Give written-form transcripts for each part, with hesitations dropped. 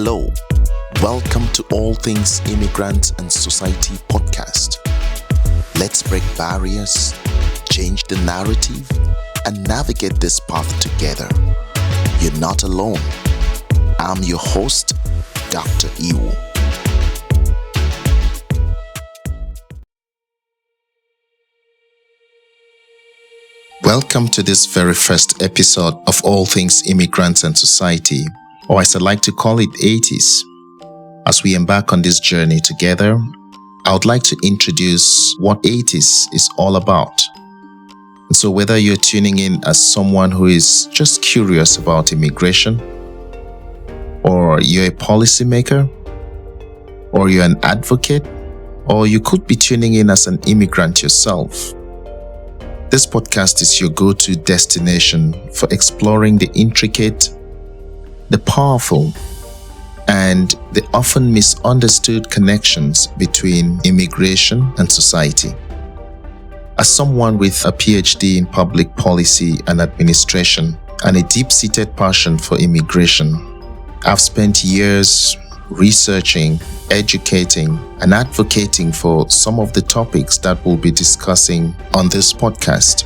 Hello, welcome to All Things Immigrants and Society podcast. Let's break barriers, change the narrative, and navigate this path together. You're not alone. I'm your host, Dr. Iwu. Welcome to this very first episode of All Things Immigrants and Society, or as I like to call it, ATIS. As we embark on this journey together, I would like to introduce what ATIS is all about. And so whether you're tuning in as someone who is just curious about immigration, or you're a policymaker, or you're an advocate, or you could be tuning in as an immigrant yourself, this podcast is your go-to destination for exploring the intricate, the powerful, and the often misunderstood connections between immigration and society. As someone with a PhD in public policy and administration and a deep-seated passion for immigration, I've spent years researching, educating, and advocating for some of the topics that we'll be discussing on this podcast.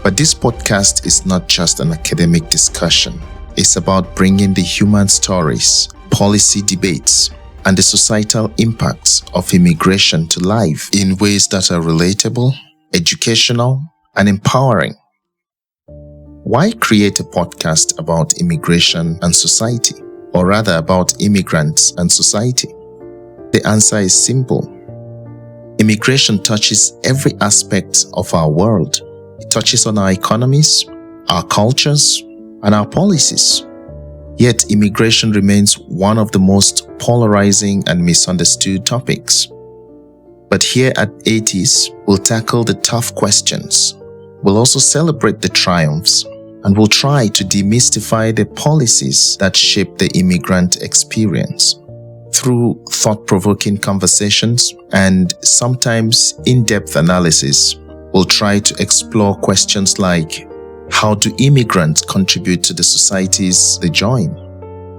But this podcast is not just an academic discussion. It's about bringing the human stories, policy debates, and the societal impacts of immigration to life in ways that are relatable, educational, and empowering. Why create a podcast about immigration and society? Or rather about immigrants and society? The answer is simple. Immigration touches every aspect of our world. It touches on our economies, our cultures, and our policies. Yet immigration remains one of the most polarizing and misunderstood topics. But here at ATIS, we'll tackle the tough questions. We'll also celebrate the triumphs, and we'll try to demystify the policies that shape the immigrant experience. Through thought-provoking conversations and sometimes in-depth analysis, we'll try to explore questions like, how do immigrants contribute to the societies they join?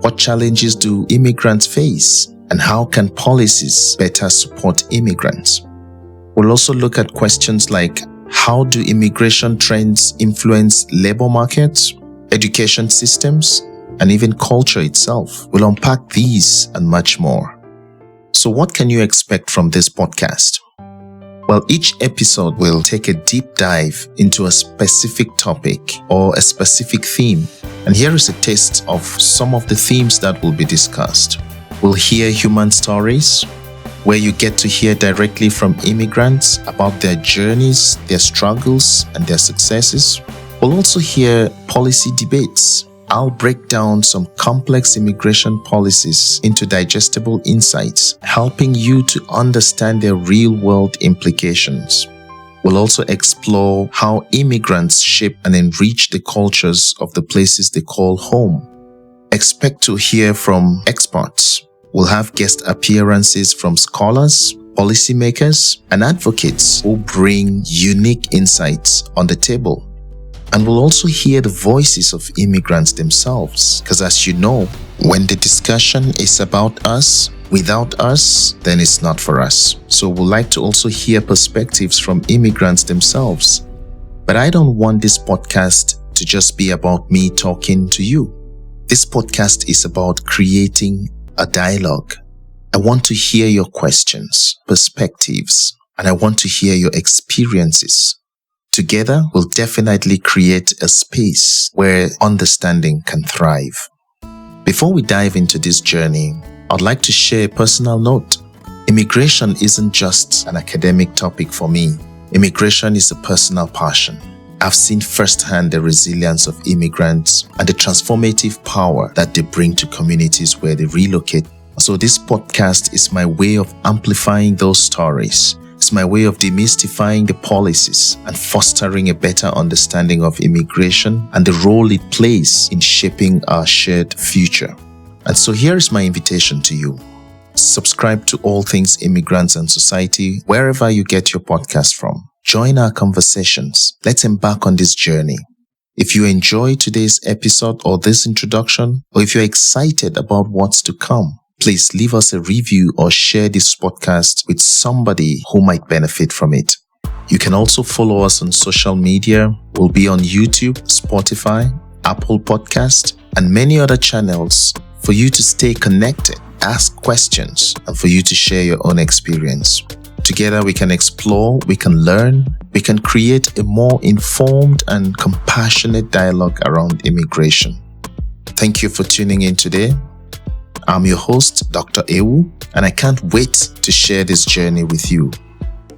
What challenges do immigrants face? And how can policies better support immigrants? We'll also look at questions like, how do immigration trends influence labor markets, education systems, and even culture itself? We'll unpack these and much more. So what can you expect from this podcast? Well, each episode will take a deep dive into a specific topic or a specific theme. And here is a taste of some of the themes that will be discussed. We'll hear human stories, where you get to hear directly from immigrants about their journeys, their struggles, and their successes. We'll also hear policy debates. I'll break down some complex immigration policies into digestible insights, helping you to understand their real-world implications. We'll also explore how immigrants shape and enrich the cultures of the places they call home. Expect to hear from experts. We'll have guest appearances from scholars, policymakers, and advocates who bring unique insights on the table. And we'll also hear the voices of immigrants themselves, because as you know, when the discussion is about us, without us, then it's not for us. So we'd like to also hear perspectives from immigrants themselves. But I don't want this podcast to just be about me talking to you. This podcast is about creating a dialogue. I want to hear your questions, perspectives, and I want to hear your experiences. Together, we'll definitely create a space where understanding can thrive. Before we dive into this journey, I'd like to share a personal note. Immigration isn't just an academic topic for me. Immigration is a personal passion. I've seen firsthand the resilience of immigrants and the transformative power that they bring to communities where they relocate. So this podcast is my way of amplifying those stories. It's my way of demystifying the policies and fostering a better understanding of immigration and the role it plays in shaping our shared future. And so here is my invitation to you. Subscribe to All Things Immigrants and Society wherever you get your podcast from. Join our conversations. Let's embark on this journey. If you enjoyed today's episode or this introduction, or if you're excited about what's to come, please leave us a review or share this podcast with somebody who might benefit from it. You can also follow us on social media. We'll be on YouTube, Spotify, Apple Podcast, and many other channels for you to stay connected, ask questions, and for you to share your own experience. Together we can explore, we can learn, we can create a more informed and compassionate dialogue around immigration. Thank you for tuning in today. I'm your host, Dr. Ewu, and I can't wait to share this journey with you.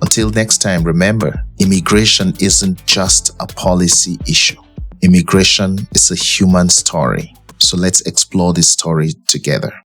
Until next time, remember, immigration isn't just a policy issue. Immigration is a human story. So let's explore this story together.